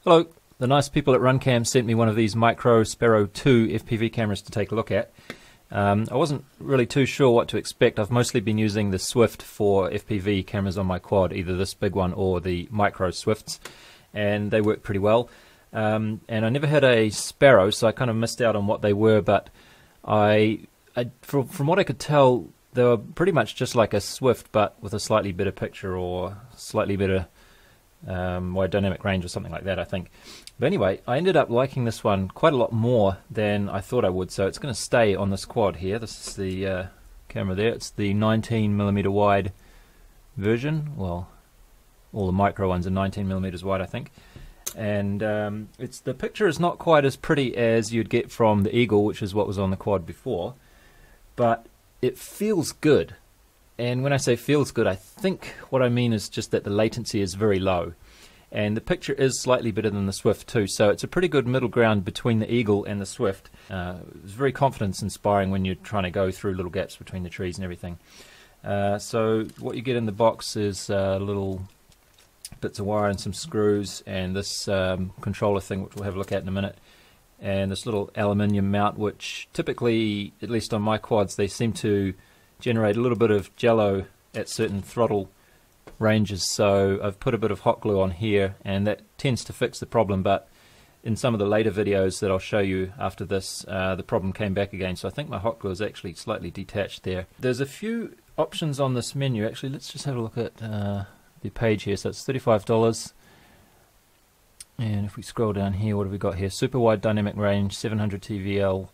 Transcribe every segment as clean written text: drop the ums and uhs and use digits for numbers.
Hello, the nice people at RunCam sent me one of these micro Sparrow 2 FPV cameras to take a look at. I wasn't really too sure what to expect. I've mostly been using the Swift for FPV cameras on my quad, either this big one or the micro Swifts, and they work pretty well. And I never had a Sparrow, so I kind of missed out on what they were, but from what I could tell, they were pretty much just like a Swift, but with a slightly better picture or slightly better wide dynamic range or something like that, I think. But anyway, I ended up liking this one quite a lot more than I thought I would, so it's going to stay on this quad here. This is the camera there. It's the 19mm wide version. Well, all the micro ones are 19mm wide, I think. And the picture is not quite as pretty as you'd get from the Eagle, which is what was on the quad before, but it feels good. And when I say feels good, I think what I mean is just that the latency is very low. And the picture is slightly better than the Swift too, so it's a pretty good middle ground between the Eagle and the Swift. It's very confidence-inspiring when you're trying to go through little gaps between the trees and everything. So what you get in the box is little bits of wire and some screws, and this controller thing, which we'll have a look at in a minute, and this little aluminium mount, which typically, at least on my quads, they seem to generate a little bit of jello at certain throttle ranges, so I've put a bit of hot glue on here, and that tends to fix the problem. But in some of the later videos that I'll show you after this, the problem came back again, so I think my hot glue is actually slightly detached there. There's a few options on this menu. Actually, let's just have a look at the page here. So it's $35, and if we scroll down here, what have we got here? Super wide dynamic range, 700 TVL,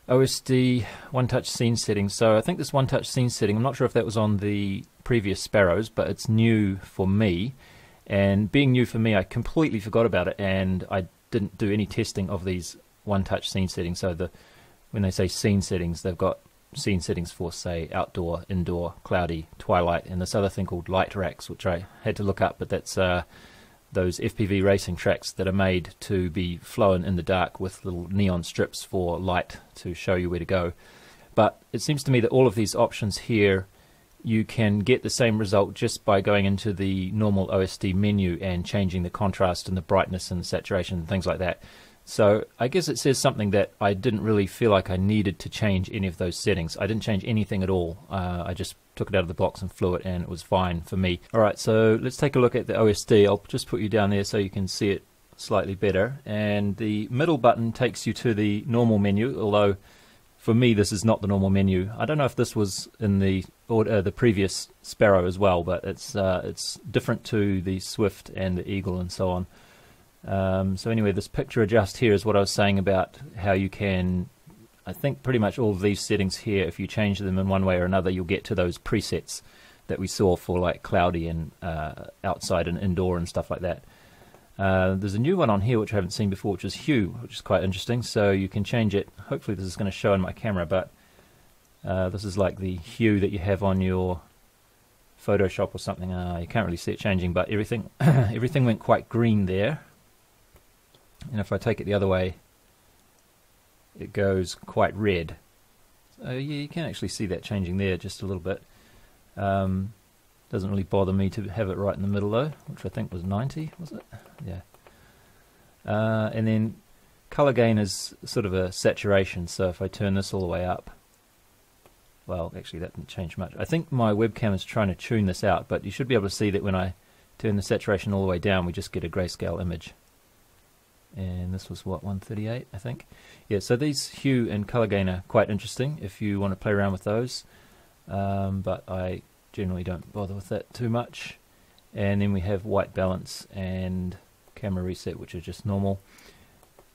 OSD, one-touch scene setting. So I think this one-touch scene setting, I'm not sure if that was on the previous Sparrows, but it's new for me. And being new for me, I completely forgot about it, and I didn't do any testing of these one-touch scene settings. So when they say scene settings, they've got scene settings for, say, outdoor, indoor, cloudy, twilight, and this other thing called light racks, which I had to look up, but that's those FPV racing tracks that are made to be flown in the dark with little neon strips for light to show you where to go. But it seems to me that all of these options here, you can get the same result just by going into the normal OSD menu and changing the contrast and the brightness and the saturation and things like that. So I guess it says something that I didn't really feel like I needed to change any of those settings. I didn't change anything at all. I just took it out of the box and flew it, and it was fine for me. Alright, so let's take a look at the OSD. I'll just put you down there so you can see it slightly better. And the middle button takes you to the normal menu, although for me this is not the normal menu. I don't know if this was in the previous Sparrow as well, but it's different to the Swift and the Eagle and so on. So anyway, this picture adjust here is what I was saying about how you can, I think pretty much all of these settings here, if you change them in one way or another, you'll get to those presets that we saw for like cloudy and outside and indoor and stuff like that. There's a new one on here which I haven't seen before, which is hue, which is quite interesting. So you can change it. Hopefully this is going to show in my camera, but this is like the hue that you have on your Photoshop or something. You can't really see it changing, but everything everything went quite green there. And if I take it the other way, it goes quite red. So yeah, you can actually see that changing there just a little bit. Doesn't really bother me to have it right in the middle though, which I think was 90, was it? Yeah. And then color gain is sort of a saturation, so if I turn this all the way up, well, actually that didn't change much. I think my webcam is trying to tune this out, but you should be able to see that when I turn the saturation all the way down, we just get a grayscale image. And this was what, 138, I think. Yeah, so these hue and color gain are quite interesting if you want to play around with those, but I generally don't bother with that too much. And then we have white balance and camera reset, which are just normal.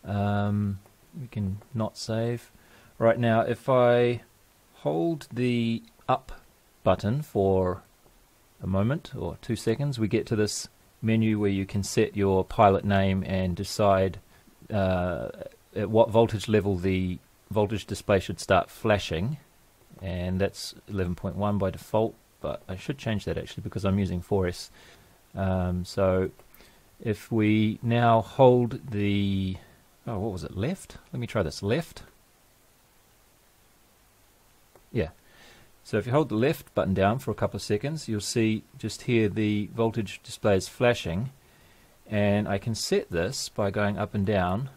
We can not save. Right now, if I hold the up button for a moment or 2 seconds, we get to this menu where you can set your pilot name and decide at what voltage level the voltage display should start flashing, and that's 11.1 by default, but I should change that actually because I'm using 4S. So if we now hold the, oh, what was it, left? Let me try this, left. Yeah. So if you hold the left button down for a couple of seconds, you'll see just here the voltage display is flashing, and I can set this by going up and down,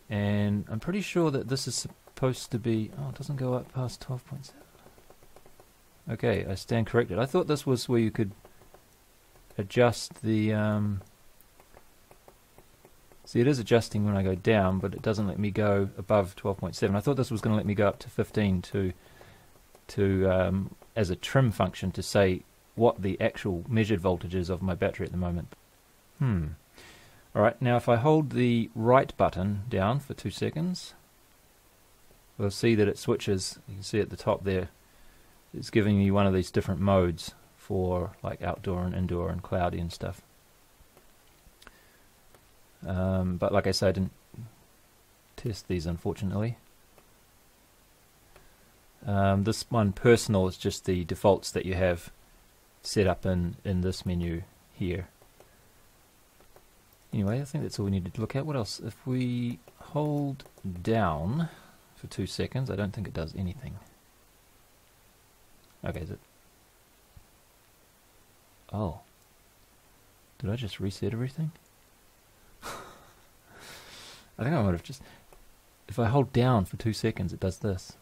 and I'm pretty sure that this is supposed to be, oh, it doesn't go up past 12.7. Okay, I stand corrected. I thought this was where you could adjust the see, it is adjusting when I go down, but it doesn't let me go above 12.7. I thought this was going to let me go up to 15 to as a trim function to say what the actual measured voltage is of my battery at the moment. Alright, now if I hold the right button down for 2 seconds, we'll see that it switches. You can see at the top there, it's giving me one of these different modes for like outdoor and indoor and cloudy and stuff. But like I said, I didn't test these, unfortunately. This one, personal, is just the defaults that you have set up in this menu here. Anyway, I think that's all we needed to look at. What else? If we hold down for 2 seconds, I don't think it does anything. Okay, is it? Oh. Did I just reset everything? I think I might have just... If I hold down for 2 seconds, it does this.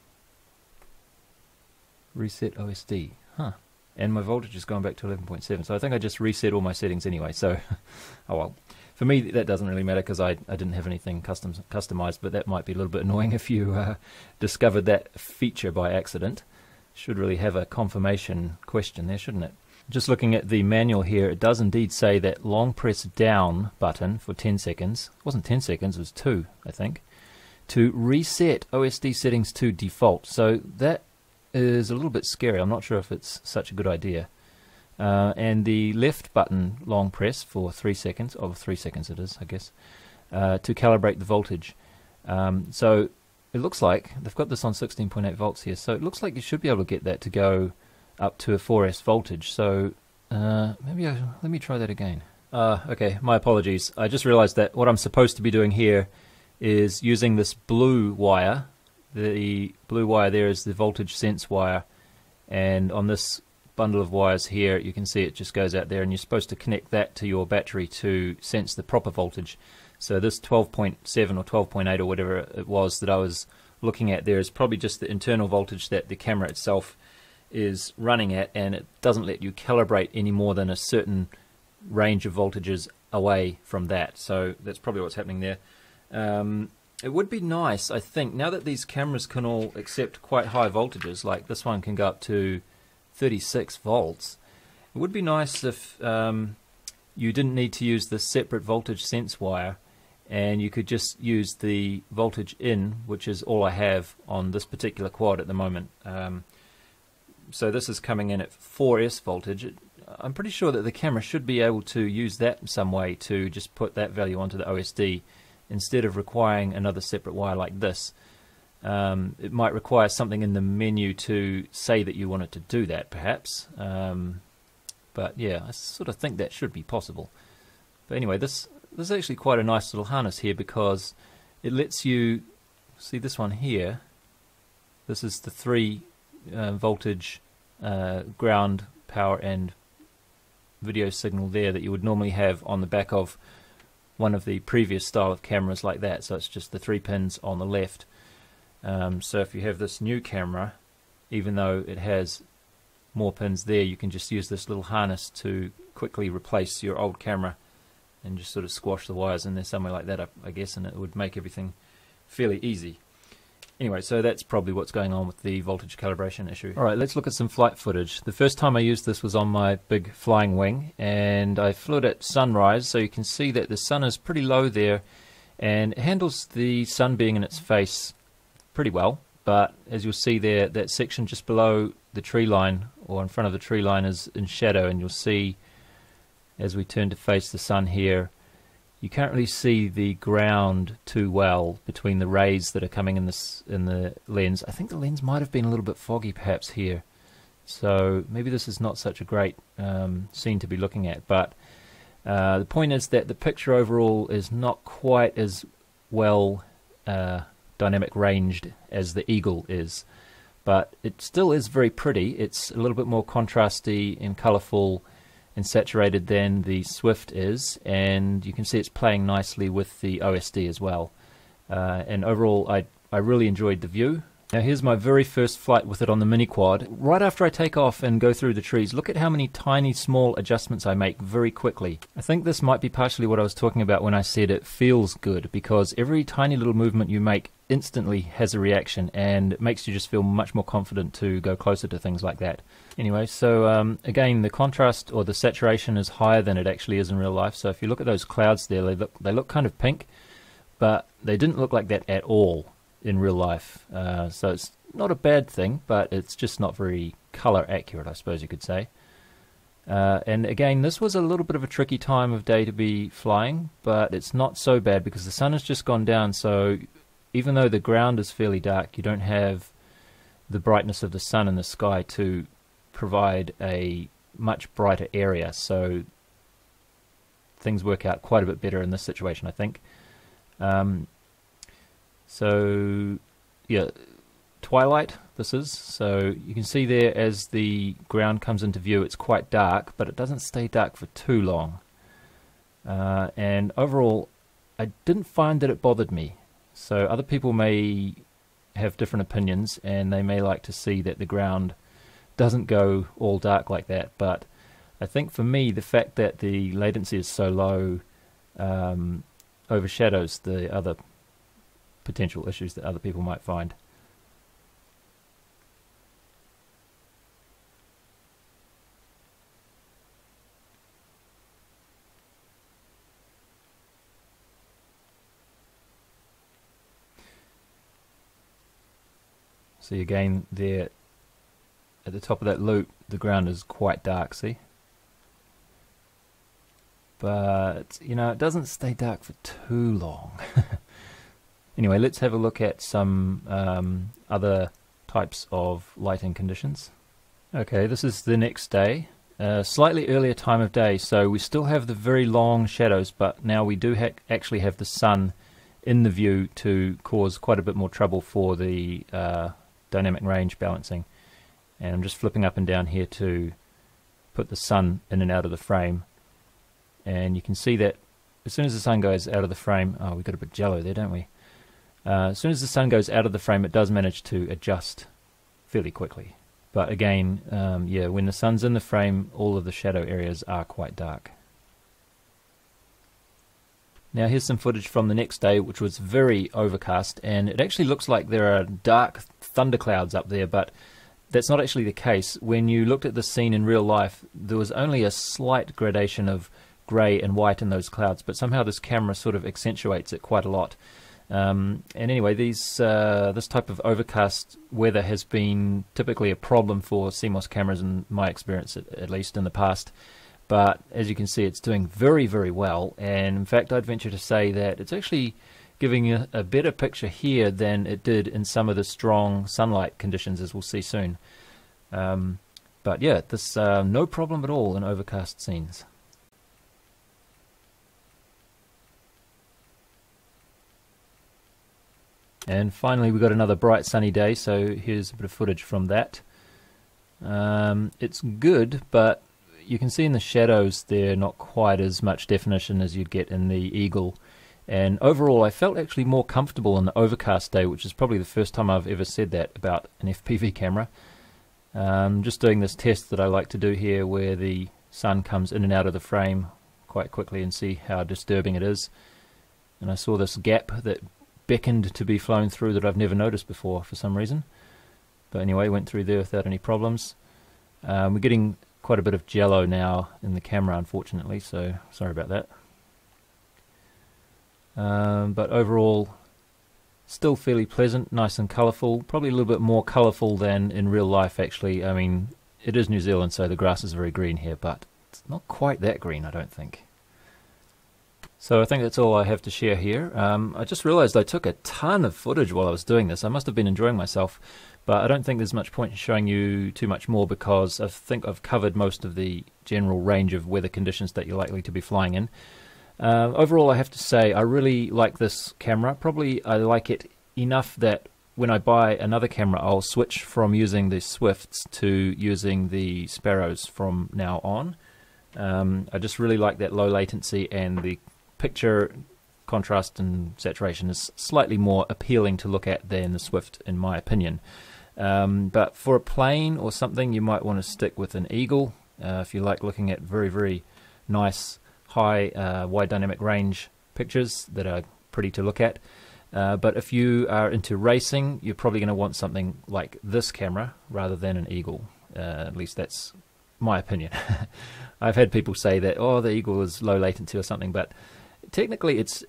Reset OSD. Huh. And my voltage has gone back to 11.7, so I think I just reset all my settings anyway, so... oh well. For me, that doesn't really matter because I didn't have anything customized, but that might be a little bit annoying if you discovered that feature by accident. Should really have a confirmation question there, shouldn't it? Just looking at the manual here, it does indeed say that long press down button for 10 seconds, it wasn't 10 seconds, it was 2, I think, to reset OSD settings to default. So that is a little bit scary. I'm not sure if it's such a good idea. And the left button long press for 3 seconds, 3 seconds it is, I guess, to calibrate the voltage. So it looks like they've got this on 16.8 volts here, so it looks like you should be able to get that to go up to a 4S voltage. So let me try that again. Okay, my apologies. I just realized that what I'm supposed to be doing here is using this blue wire. The blue wire there is the voltage sense wire, and on this bundle of wires here you can see it just goes out there, and you're supposed to connect that to your battery to sense the proper voltage. So this 12.7 or 12.8 or whatever it was that I was looking at there is probably just the internal voltage that the camera itself is running at, and it doesn't let you calibrate any more than a certain range of voltages away from that. So that's probably what's happening there. It would be nice, I think, now that these cameras can all accept quite high voltages, like this one can go up to 36 volts, it would be nice if you didn't need to use the separate voltage sense wire, and you could just use the voltage in, which is all I have on this particular quad at the moment. So this is coming in at 4S voltage. I'm pretty sure that the camera should be able to use that in some way to just put that value onto the OSD instead of requiring another separate wire like this. It might require something in the menu to say that you want it to do that, perhaps. But yeah, I sort of think that should be possible. But anyway, this is actually quite a nice little harness here, because it lets you see this one here. This is the 3 voltage ground, power and video signal there that you would normally have on the back of one of the previous style of cameras like that. So it's just the 3 pins on the left. So if you have this new camera, even though it has more pins there, you can just use this little harness to quickly replace your old camera and just sort of squash the wires in there somewhere like that, I guess, and it would make everything fairly easy. Anyway, so that's probably what's going on with the voltage calibration issue. Alright, let's look at some flight footage. The first time I used this was on my big flying wing, and I flew it at sunrise, so you can see that the sun is pretty low there, and it handles the sun being in its face pretty well. But as you'll see there, that section just below the tree line, or in front of the tree line, is in shadow, and you'll see as we turn to face the sun here, you can't really see the ground too well between the rays that are coming in the lens. I think the lens might have been a little bit foggy perhaps here, so maybe this is not such a great scene to be looking at. But the point is that the picture overall is not quite as well dynamic ranged as the Eagle is, but it still is very pretty. It's a little bit more contrasty and colourful and saturated than the Swift is, and you can see it's playing nicely with the OSD as well. And overall, I really enjoyed the view. Now here's my very first flight with it on the mini quad. Right after I take off and go through the trees, look at how many tiny small adjustments I make very quickly. I think this might be partially what I was talking about when I said it feels good, because every tiny little movement you make instantly has a reaction, and it makes you just feel much more confident to go closer to things like that. Anyway, so again, the contrast or the saturation is higher than it actually is in real life. So if you look at those clouds there, they look kind of pink, but they didn't look like that at all in real life. So it's not a bad thing, but it's just not very color accurate, I suppose you could say. And again, this was a little bit of a tricky time of day to be flying, but it's not so bad because the sun has just gone down, so even though the ground is fairly dark, you don't have the brightness of the sun in the sky to provide a much brighter area, so things work out quite a bit better in this situation, I think. So yeah, twilight this is, so you can see there as the ground comes into view it's quite dark, but it doesn't stay dark for too long. And overall I didn't find that it bothered me. So other people may have different opinions, and they may like to see that the ground doesn't go all dark like that, but I think for me the fact that the latency is so low overshadows the other potential issues that other people might find. See again there at the top of that loop the ground is quite dark, see? But you know, it doesn't stay dark for too long. Anyway, let's have a look at some other types of lighting conditions. Okay, this is the next day. Slightly earlier time of day, so we still have the very long shadows, but now we do actually have the sun in the view to cause quite a bit more trouble for the dynamic range balancing. And I'm just flipping up and down here to put the sun in and out of the frame. And you can see that as soon as the sun goes out of the frame, oh, we've got a bit jello there, don't we? As soon as the sun goes out of the frame, it does manage to adjust fairly quickly. But again, yeah, when the sun's in the frame, all of the shadow areas are quite dark. Now here's some footage from the next day, which was very overcast, and it actually looks like there are dark thunderclouds up there, but that's not actually the case. When you looked at the scene in real life, there was only a slight gradation of grey and white in those clouds, but somehow this camera sort of accentuates it quite a lot. And anyway, this type of overcast weather has been typically a problem for CMOS cameras in my experience, at least in the past. But as you can see, it's doing very, very well. And in fact, I'd venture to say that it's actually giving a better picture here than it did in some of the strong sunlight conditions, as we'll see soon. But yeah, this no problem at all in overcast scenes. And finally we've got another bright sunny day, so here's a bit of footage from that. It's good, but you can see in the shadows they're not quite as much definition as you'd get in the Eagle. And overall I felt actually more comfortable on the overcast day, which is probably the first time I've ever said that about an FPV camera. Just doing this test that I like to do here where the sun comes in and out of the frame quite quickly and see how disturbing it is. And I saw this gap that beckoned to be flown through that I've never noticed before for some reason. But anyway, went through there without any problems. We're getting quite a bit of jello now in the camera, unfortunately, so sorry about that. But overall, still fairly pleasant, nice and colourful. Probably a little bit more colourful than in real life, actually. I mean, it is New Zealand, so the grass is very green here, but it's not quite that green, I don't think. So I think that's all I have to share here. I just realized I took a ton of footage while I was doing this. I must have been enjoying myself, but I don't think there's much point in showing you too much more because I think I've covered most of the general range of weather conditions that you're likely to be flying in. Overall, I have to say I really like this camera. Probably I like it enough that when I buy another camera, I'll switch from using the Swifts to using the Sparrows from now on. I just really like that low latency, and the picture contrast and saturation is slightly more appealing to look at than the Swift, in my opinion. But for a plane or something, you might want to stick with an Eagle if you like looking at very, very nice, high, wide dynamic range pictures that are pretty to look at. But if you are into racing, you're probably going to want something like this camera rather than an Eagle. At least that's my opinion. I've had people say that, oh, the Eagle is low latency or something, but technically it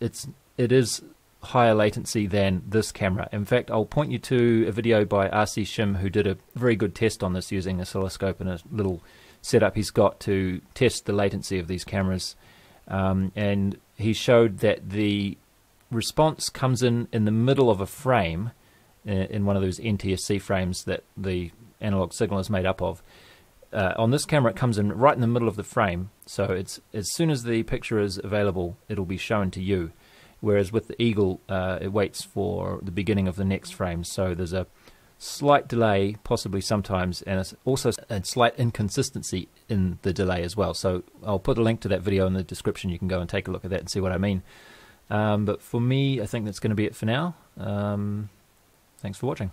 is higher latency than this camera. In fact, I'll point you to a video by RC Shim, who did a very good test on this using an oscilloscope and a little setup he's got to test the latency of these cameras. And he showed that the response comes in the middle of a frame, in one of those NTSC frames that the analog signal is made up of. On this camera, it comes in right in the middle of the frame, so it's as soon as the picture is available, it'll be shown to you. Whereas with the Eagle, it waits for the beginning of the next frame, so there's a slight delay, possibly sometimes, and it's also a slight inconsistency in the delay as well. So I'll put a link to that video in the description. You can go and take a look at that and see what I mean. But for me, I think that's going to be it for now. Thanks for watching.